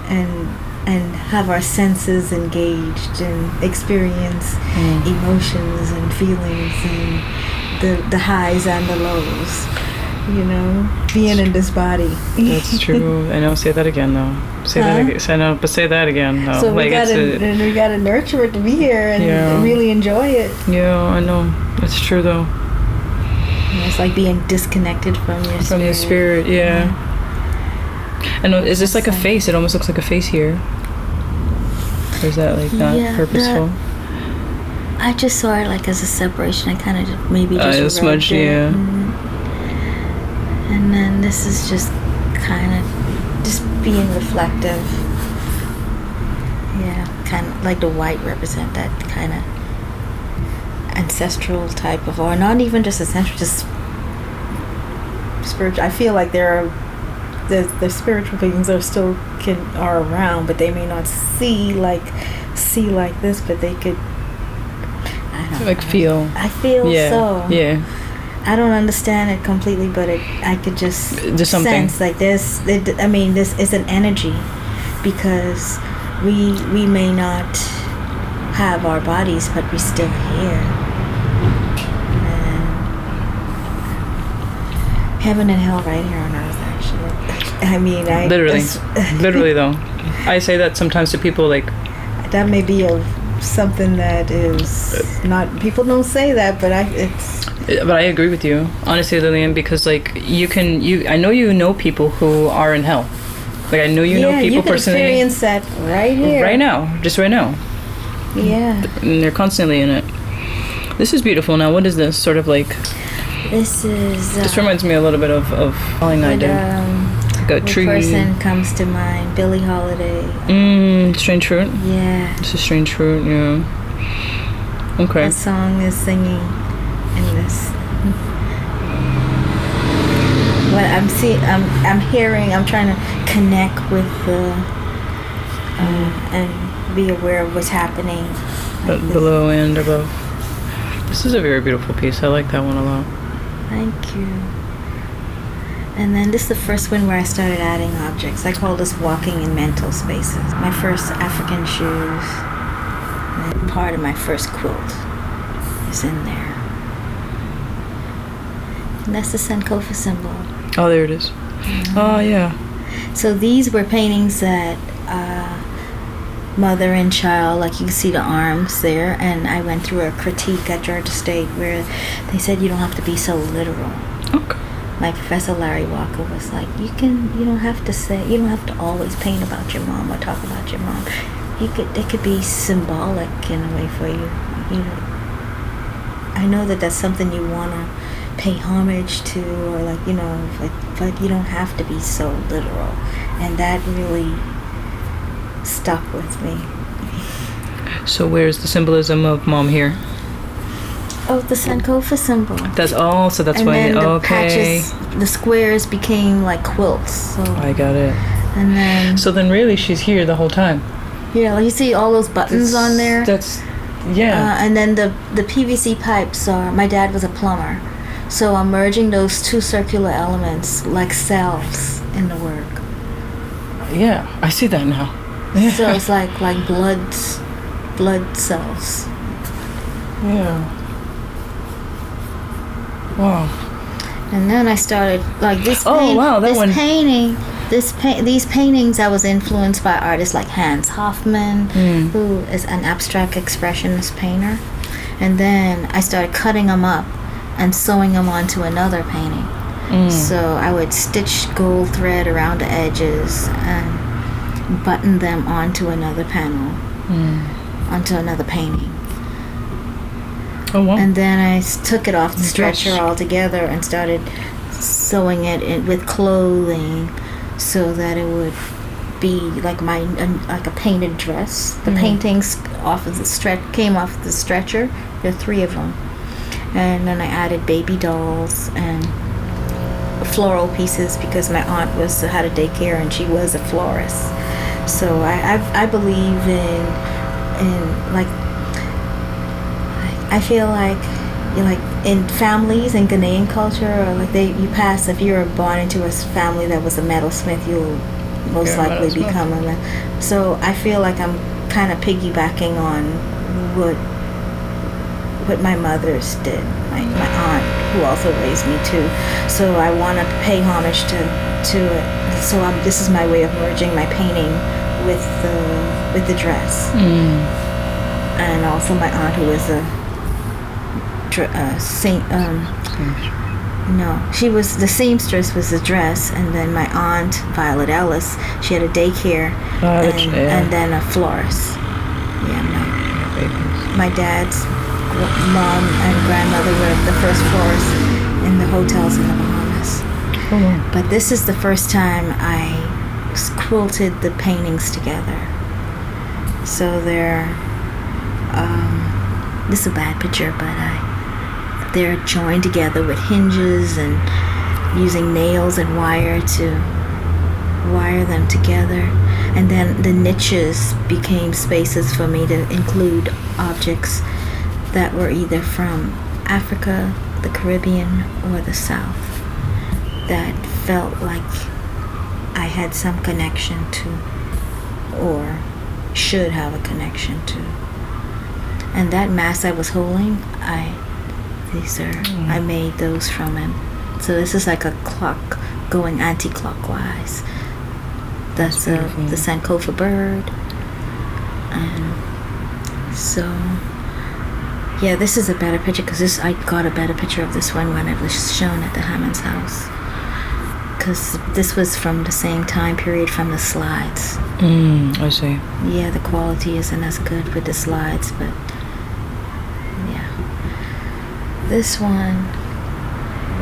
have our senses engaged and experience emotions and feelings and the highs and the lows. You know, being in this body. That's true. I know. Say that again, though. Say that again. Say that again, though. So we gotta nurture it to be here and really enjoy it. Yeah, I know. It's true, though. It's like being disconnected from your spirit. From your spirit, yeah. And is this like a face? It almost looks like a face here. Or is that like not purposeful? I just saw it like as a separation. I kind of maybe just smudged, yeah. And then this is just kind of just being reflective. Yeah, kind of like the white represent that kind of ancestral type of, or not even just ancestral, just spiritual. I feel like there are the spiritual beings are still are around, but they may not see like this, but they could. I don't like know. Feel. I feel so. Yeah. I don't understand it completely, but I could just sense like this. I mean, this is an energy, because we may not have our bodies, but we're still here. And heaven and hell right here on earth, actually. I mean, literally though. I say that sometimes to people, like that may be something that is not, people don't say that, but But I agree with you, honestly, Lillian, because like I know people who are in hell. Like I know know people you can personally. Experience that right here, right now, just right now. Yeah, and they're constantly in it. This is beautiful. Now, what is this? Sort of like. This is. This reminds me a little bit of Falling I did. Like a tree. Person comes to mind, Billie Holiday. Strange Fruit. Yeah. This is Strange Fruit. Yeah. Okay. That song is singing in this. What I'm hearing, I'm trying to connect with and be aware of what's happening. Like below and above. This is a very beautiful piece. I like that one a lot. Thank you. And then this is the first one where I started adding objects. I call this walking in mental spaces. My first African shoes, and part of my first quilt is in there. And that's the Sankofa symbol. Oh, there it is. Mm-hmm. Oh, yeah. So these were paintings that mother and child, like you can see the arms there, and I went through a critique at Georgia State where they said you don't have to be so literal. Okay. Like Professor Larry Walker was like, you don't have to always paint about your mom or talk about your mom. It could be symbolic in a way for you. I know that's something you want to pay homage to, or but you don't have to be so literal. And that really stuck with me. So where's the symbolism of mom here? Oh, the Sankofa symbol. That's and why. Then the okay. Patches, the squares became like quilts. So. I got it. And then. So then, really, she's here the whole time. Yeah, like you see all those buttons on there. Yeah. And then the PVC pipes are. My dad was a plumber, so I'm merging those two circular elements like cells in the work. Yeah, I see that now. Yeah. So it's like blood cells. Yeah. Wow. And then I started like this. These paintings, I was influenced by artists like Hans Hofmann, who is an abstract expressionist painter. And then I started cutting them up and sewing them onto another painting. So I would stitch gold thread around the edges and button them onto another panel, onto another painting. Oh, wow. And then I took it off the stretcher altogether and started sewing it with clothing so that it would be like like a painted dress. The paintings came off the stretcher. There are 3 of them. And then I added baby dolls and floral pieces because my aunt had a daycare and she was a florist. So I believe in like, I feel like in families in Ghanaian culture, or like if you're born into a family that was a metalsmith, you'll most likely become a metal. So I feel like I'm kind of piggybacking on what my mothers did, my aunt who also raised me too. So I want to pay homage to it. So this is my way of merging my painting with the dress, and also my aunt who was a No, she was the seamstress was the dress, and then my aunt Violet Ellis, she had a daycare, and then a florist. Yeah, my dad's mom and grandmother were the first florists in the hotels in the Bahamas. Oh, wow. But this is the first time I quilted the paintings together. So they're this is a bad picture, but they're joined together with hinges and using nails and wire to wire them together. And then the niches became spaces for me to include objects that were either from Africa, the Caribbean, or the South that felt like I had some connection to, or should have a connection to. And that mask I was holding, I made those from him. So this is like a clock going anti-clockwise. That's the Sankofa bird. And so, yeah, this is a better picture because I got a better picture of this one when it was shown at the Hammond's house. Because this was from the same time period from the slides. I see. Yeah, the quality isn't as good with the slides, but yeah. This one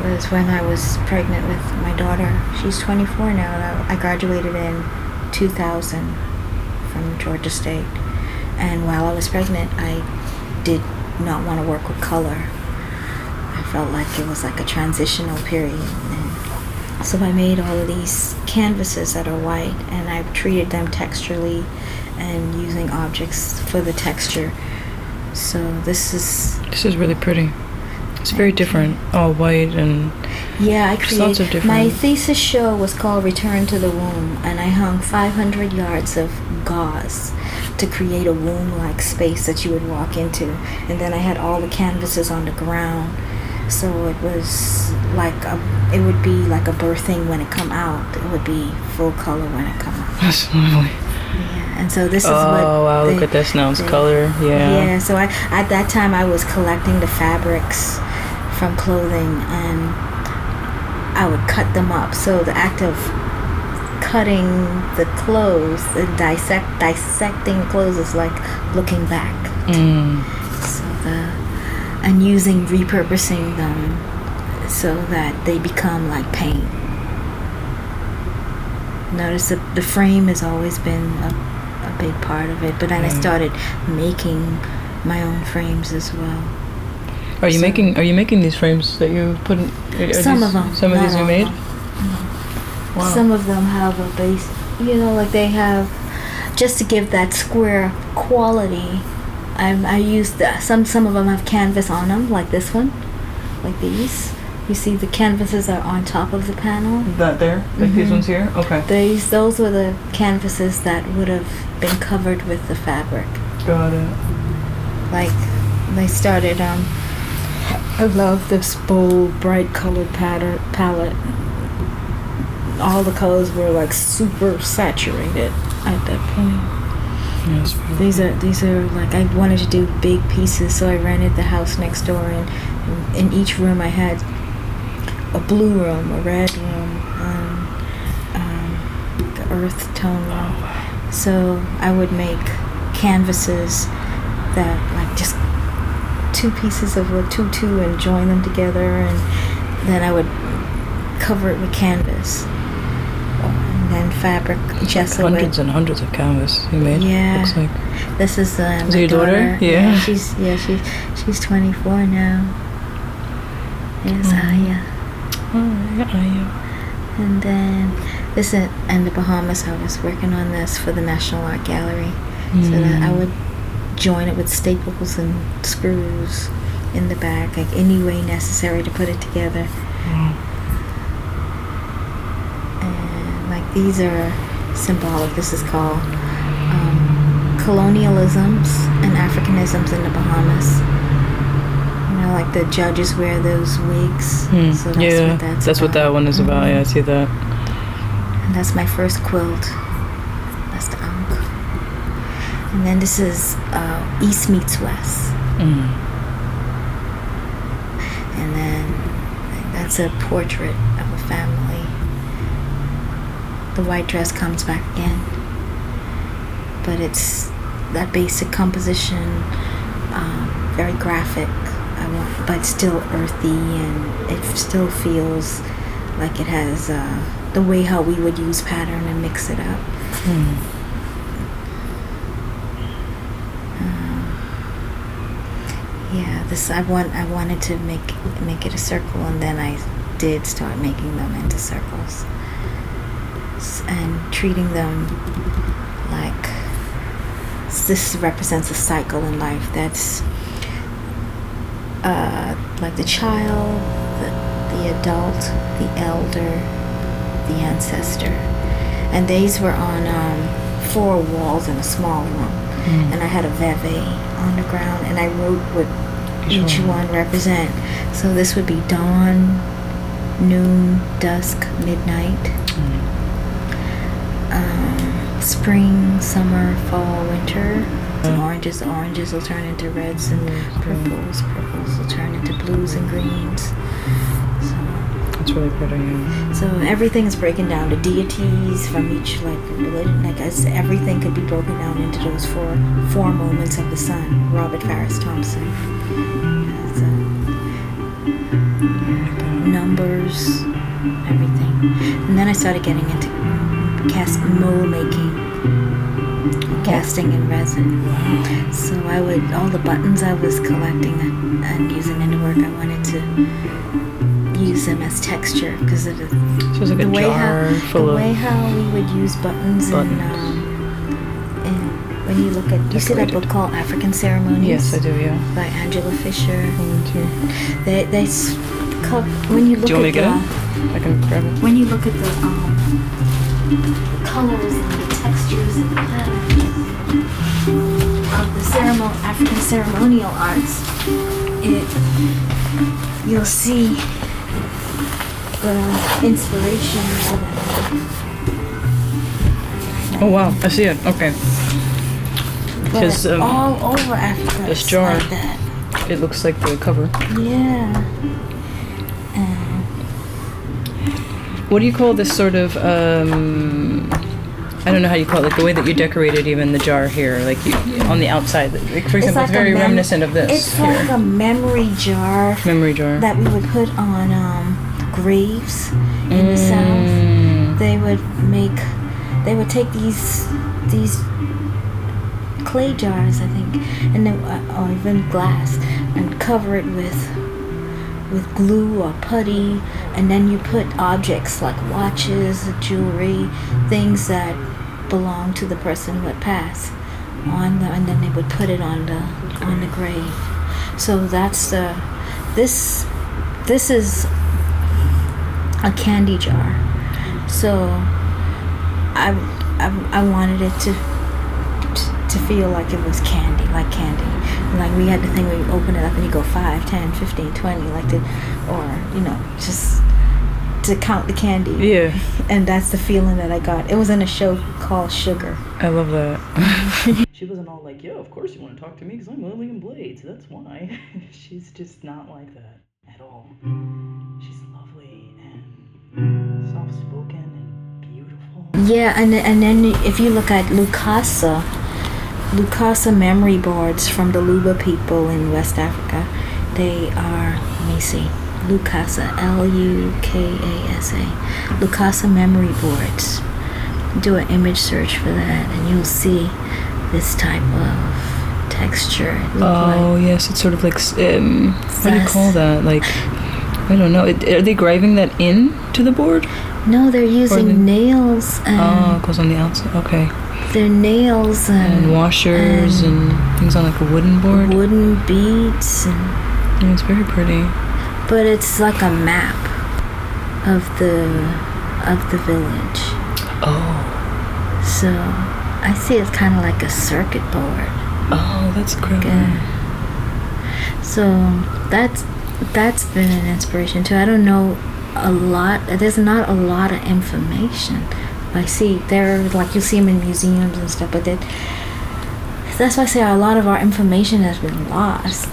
was when I was pregnant with my daughter. She's 24 now. I graduated in 2000 from Georgia State. And while I was pregnant, I did not want to work with color. I felt like it was like a transitional period. And so I made all of these canvases that are white, and I treated them texturally and using objects for the texture. So this is really pretty. It's very different, all white and yeah. I created lots of different. My thesis show was called Return to the Womb, and I hung 500 yards of gauze to create a womb-like space that you would walk into, and then I had all the canvases on the ground. So it was like it would be like a birthing when it come out. It would be full color when it come out. That's lovely. Yeah, and so this is what. Oh wow! Look at this now. It's color. Yeah. Yeah. So at that time I was collecting the fabrics from clothing, and I would cut them up. So the act of cutting the clothes and dissecting the clothes is like looking back. So and repurposing them so that they become like paint. Notice that the frame has always been a big part of it, but then I started making my own frames as well. Are you making these frames that you put in? Some of them. Some of these you made? Wow. Some of them have a base, like they have, just to give that square quality. I used some of them have canvas on them, like this one, like these. You see the canvases are on top of the panel. That there, like these ones here. Okay. Those were the canvases that would have been covered with the fabric. Got it. Like they started. I love this bold, bright colored palette. All the colors were like super saturated at that point. Yes. These are like, I wanted to do big pieces, so I rented the house next door, and in each room I had a blue room, a red room, the earth tone room. So I would make canvases that like just two pieces of a tutu and join them together, and then I would cover it with canvas. And then fabric, gesso. Like hundreds and hundreds of canvas you made. Yeah. Looks like. This is my your daughter? Yeah. She's 24 now. Yes, Aya. Oh, yeah, Aya. And then this is in the Bahamas. I was working on this for the National Art Gallery, so that I would join it with staples and screws in the back, like any way necessary to put it together. These are symbolic. This is called colonialisms and Africanisms in the Bahamas. Like the judges wear those wigs. So that's what that one is about. Yeah, I see that. And that's my first quilt. That's the ankh. And then this is East meets West. And then That's a portrait of a family. The white dress comes back again, but it's that basic composition, very graphic, but still earthy, and it still feels like it has the way how we would use pattern and mix it up. This I wanted to make it a circle, and then I did start making them into circles and treating them like this represents a cycle in life. That's like the child, the adult, the elder, the ancestor, and these were on 4 walls in a small room, and I had a veve on the ground, and I wrote what each one represent. So this would be dawn, noon, dusk, midnight, spring, summer, fall, winter. Oranges will turn into reds, and purples will turn into blues and greens. So it's really pretty. So everything is breaking down to deities from each religion. Everything could be broken down into those four moments of the sun. Robert Farris Thompson. Numbers, everything. And then I started getting into mold making, casting in resin. So all the buttons I was collecting and using in the work, I wanted to use them as texture because of the way how we would use buttons. And when you look at, you see that book called African Ceremonies? Yes, I do. Yeah. By Angela Fisher. They when you look do you want me to get it? I can grab it. When you look at the colors and the textures and the patterns of the African ceremonial arts, you'll see the inspiration of it. Oh wow, I see it. Okay. But all over Africa, this jar, like that. It looks like the cover. Yeah. What do you call this sort of, I don't know how you call it, like the way that you decorated even the jar here, like on the outside. Like, for example, it's very reminiscent of this. It's like a memory jar. Memory jar. That we would put on graves in the South. They would take these clay jars, I think, and or even glass, and cover it with glue or putty, and then you put objects like watches, jewelry, things that belong to the person who had passed and then they would put it on the grave. So that's this is a candy jar. So I wanted it to feel like it was candy, like candy. Like we had the thing where you open it up and you go 5, 10, 15, 20, just to count the candy. Yeah. And that's the feeling that I got. It was in a show called Sugar. I love that. She wasn't all like, yeah, of course you want to talk to me because I'm Lillian Blades. That's why. She's just not like that at all. She's lovely and soft-spoken and beautiful. Yeah, and then if you look at Lukasa memory boards from the Luba people in West Africa, they are, let me see, Lukasa, Lukasa, Lukasa memory boards. Do an image search for that and you'll see this type of texture. Yes, it's sort of like, what do you call that? Like, I don't know. Are they graving that in to the board? No, they're using nails. It goes on the outside. Okay. They're nails and washers and things on like a wooden board. Wooden beads. Yeah, it's very pretty. But it's like a map of the village. Oh. So I see it's kind of like a circuit board. Oh, that's great. Yeah. So that's been an inspiration too. I don't know a lot. There's not a lot of information. I see they're like you see them in museums and stuff, but that's why I say a lot of our information has been lost.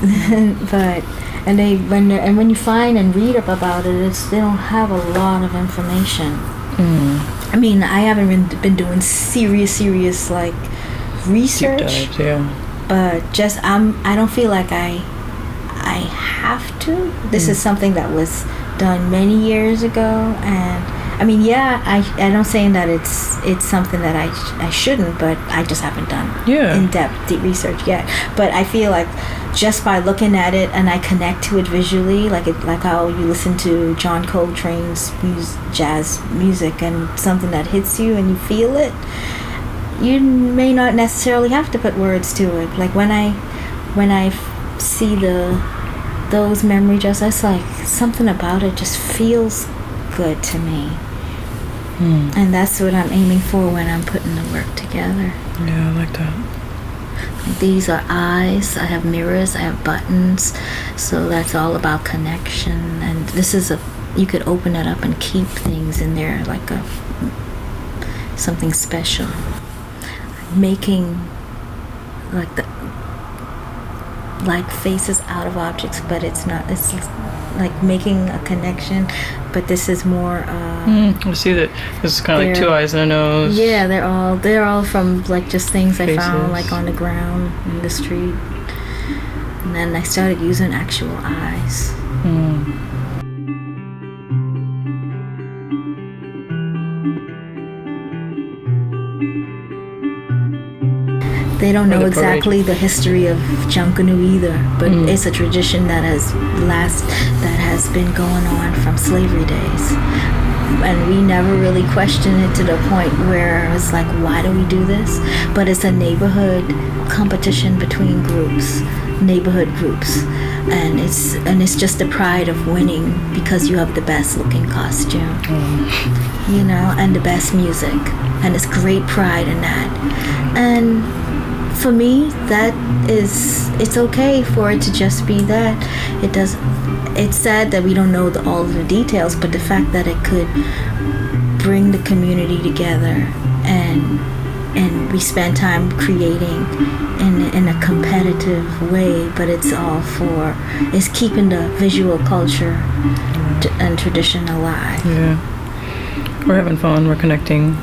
But when you find and read up about it, they don't have a lot of information. I mean, I haven't been doing serious like research. Deep dives, yeah. But I don't feel like I have to. This is something that was done many years ago, and I mean, yeah, I'm not saying that it's something that I shouldn't, but I just haven't done in-depth deep research yet. But I feel like just by looking at it and I connect to it visually, like how you listen to John Coltrane's jazz music and something that hits you and you feel it, you may not necessarily have to put words to it. Like when I see those memory jars, it's like something about it just feels good to me. And that's what I'm aiming for when I'm putting the work together. Yeah, I like that. These are eyes, I have mirrors, I have buttons, so that's all about connection. And this is you could open it up and keep things in there like something special. Making like faces out of objects, but it's not. It's like making a connection, but this is more. I see that. This is kind of like two eyes and a nose. Yeah, they're all from like just things faces. I found like on the ground in the street, and then I started using actual eyes. They don't know exactly the history of Junkanoo either, but it's a tradition that has been going on from slavery days. And we never really questioned it to the point where it was like, why do we do this? But it's a neighborhood competition between neighborhood groups. And it's just the pride of winning because you have the best looking costume, you know, and the best music. And it's great pride in that. And for me, it's okay for it to just be that. It's sad that we don't know all of the details, but the fact that it could bring the community together and we spend time creating in a competitive way, but it's keeping the visual culture and tradition alive. Yeah. We're having fun, we're connecting,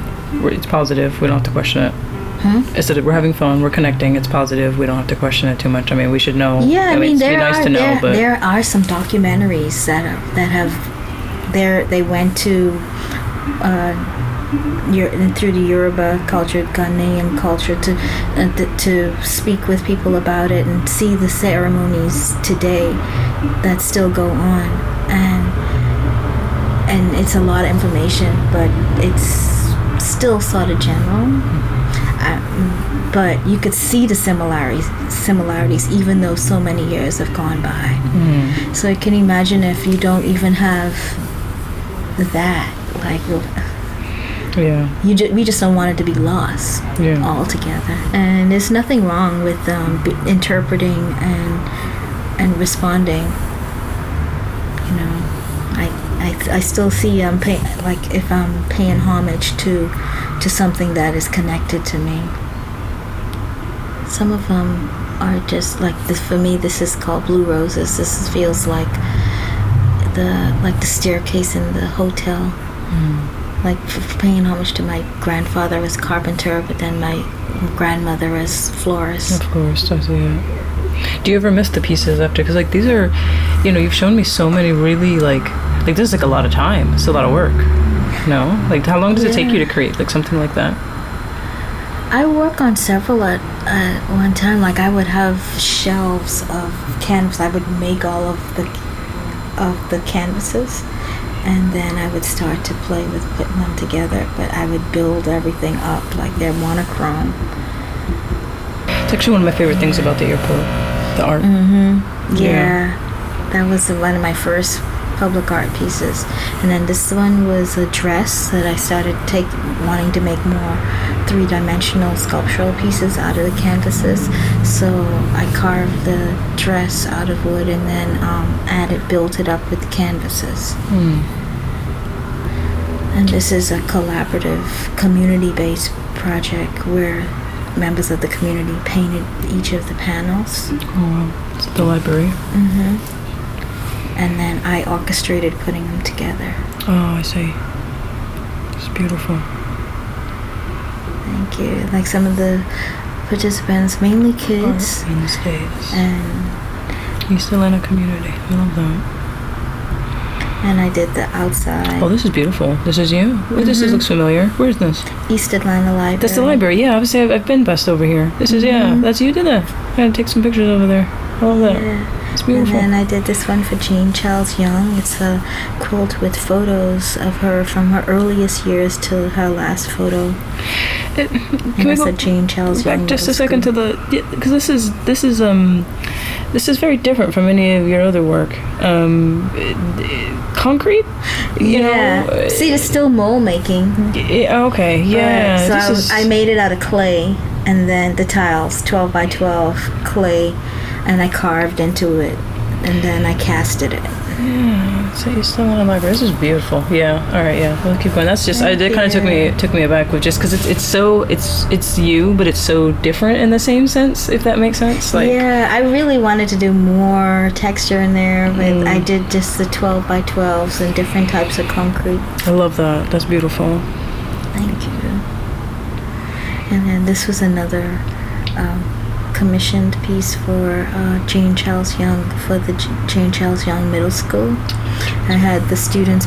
it's positive, we don't have to question it. I said we're having fun, we're connecting, it's positive, we don't have to question it too much. I mean, we should know. Yeah, I mean it's nice to know, but there are some documentaries they went to through the Yoruba culture, Ghanaian culture, to speak with people about it and see the ceremonies today that still go on, and it's a lot of information, but it's still sort of general. But you could see the similarities even though so many years have gone by. So I can imagine if you don't even have that, like, we just don't want it to be lost altogether. And there's nothing wrong with interpreting and responding. You know, I still see if I'm paying homage to something that is connected to me. Some of them are just like this. For me, this is called Blue Roses. This feels like the staircase in the hotel. Like paying homage to my grandfather as carpenter, but then my grandmother as florist. Of course, I see it. Do you ever miss the pieces after? Because like these are, you've shown me so many really like this is like a lot of time. It's a lot of work. No? Like how long does it take you to create like something like that? I work on several at one time. Like I would have shelves of canvas. I would make all of the canvases, and then I would start to play with putting them together. But I would build everything up like they're monochrome. It's actually one of my favorite things about the airport, the art. Yeah, that was one of my first public art pieces. And then this one was a dress that I started wanting to make more three-dimensional sculptural pieces out of the canvases. So I carved the dress out of wood and then built it up with canvases. And this is a collaborative, community-based project where members of the community painted each of the panels. Oh, wow. It's the library. And then I orchestrated putting them together. Oh, I see. It's beautiful. Thank you. Like some of the participants, mainly kids. In the States. And East Atlanta community. I love that. And I did the outside. Oh, this is beautiful. This is you? This looks familiar. Where's this? East Atlanta Library. That's the library. Yeah, obviously I've been best over here. This is, that's you did that. I gotta take some pictures over there. I love that. Yeah. It's beautiful. And then I did this one for Jane Charles Young. It's a quilt with photos of her from her earliest years to her last photo. Can we go Jane Charles back Young just a second to the, because this is very different from any of your other work. Concrete? You know? See, it's still mold making. Okay, yeah. So I made it out of clay, and then the tiles, 12 by 12 clay, and I carved into it, and then I casted it. Yeah, so you're still in a library. This is beautiful. Yeah. All right. Yeah. We'll keep going. That's just. That kind of took me aback with just because it's you, but it's so different in the same sense. If that makes sense. Like. Yeah, I really wanted to do more texture in there, but I did just the 12 by 12s and different types of concrete. I love that. That's beautiful. Thank you. And then this was another commissioned piece for Jane Charles Young for the Jane Charles Young Middle School. I had the students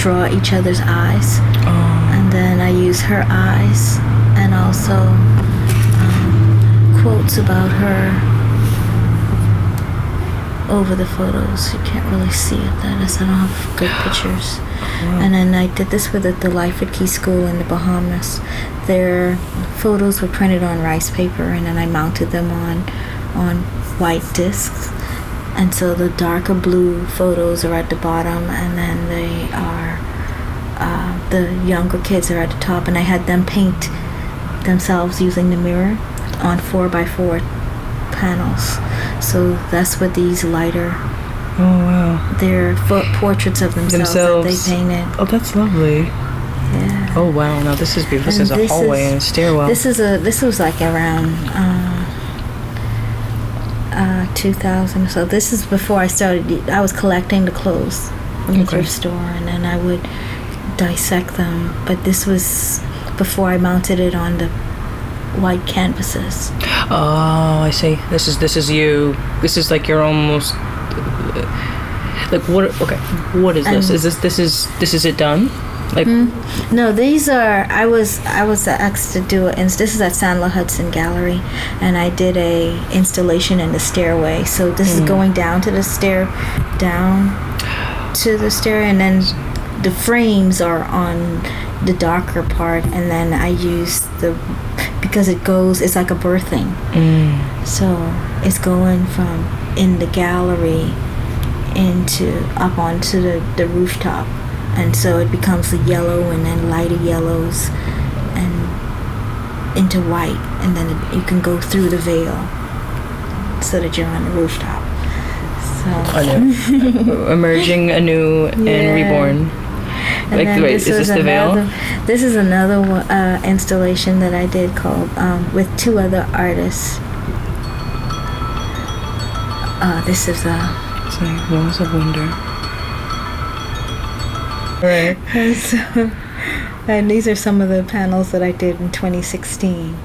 draw each other's eyes, and then I use her eyes and also quotes about her over the photos. You can't really see it, that is, I don't have good pictures. Wow. And then I did this with the Lyford Key School in the Bahamas. Their photos were printed on rice paper, and then I mounted them on white discs. And so the darker blue photos are at the bottom, and then they are the younger kids are at the top. And I had them paint themselves using the mirror on 4x4 panels. So that's what these lighter. Oh wow! They're portraits of themselves that they painted. Oh, that's lovely. Yeah. Oh wow! Now this is beautiful. This is a hallway and a stairwell. This was like around 2000. So this is before I started. I was collecting the clothes from the thrift store, and then I would dissect them. But this was before I mounted it on the white canvases. Oh, I see. This is you. This is like you're almost like what? Okay, what is this? This is it done? Like no, these are. I was asked to do it, and this is at Sandler Hudson Gallery, and I did a installation in the stairway. So this is going down to the stair, and then the frames are on the darker part, and then I use because it's like a birthing. So it's going from in the gallery up onto the rooftop, and so it becomes the yellow and then lighter yellows and into white, and then you can go through the veil so that you're on the rooftop. So emerging anew and reborn. And like, wait, is this the veil? This is another installation that I did called with two other artists. This is it's like Walls of Wonder. Right. And these are some of the panels that I did in 2016.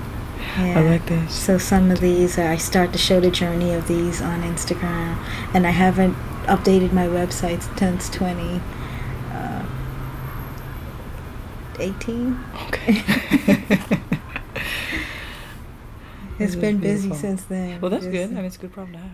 Yeah. I like this. So some of these I start to show the journey of these on Instagram, and I haven't updated my website since 2018. Okay. It's been busy since then. Well, that's good. I mean, it's a good problem to have.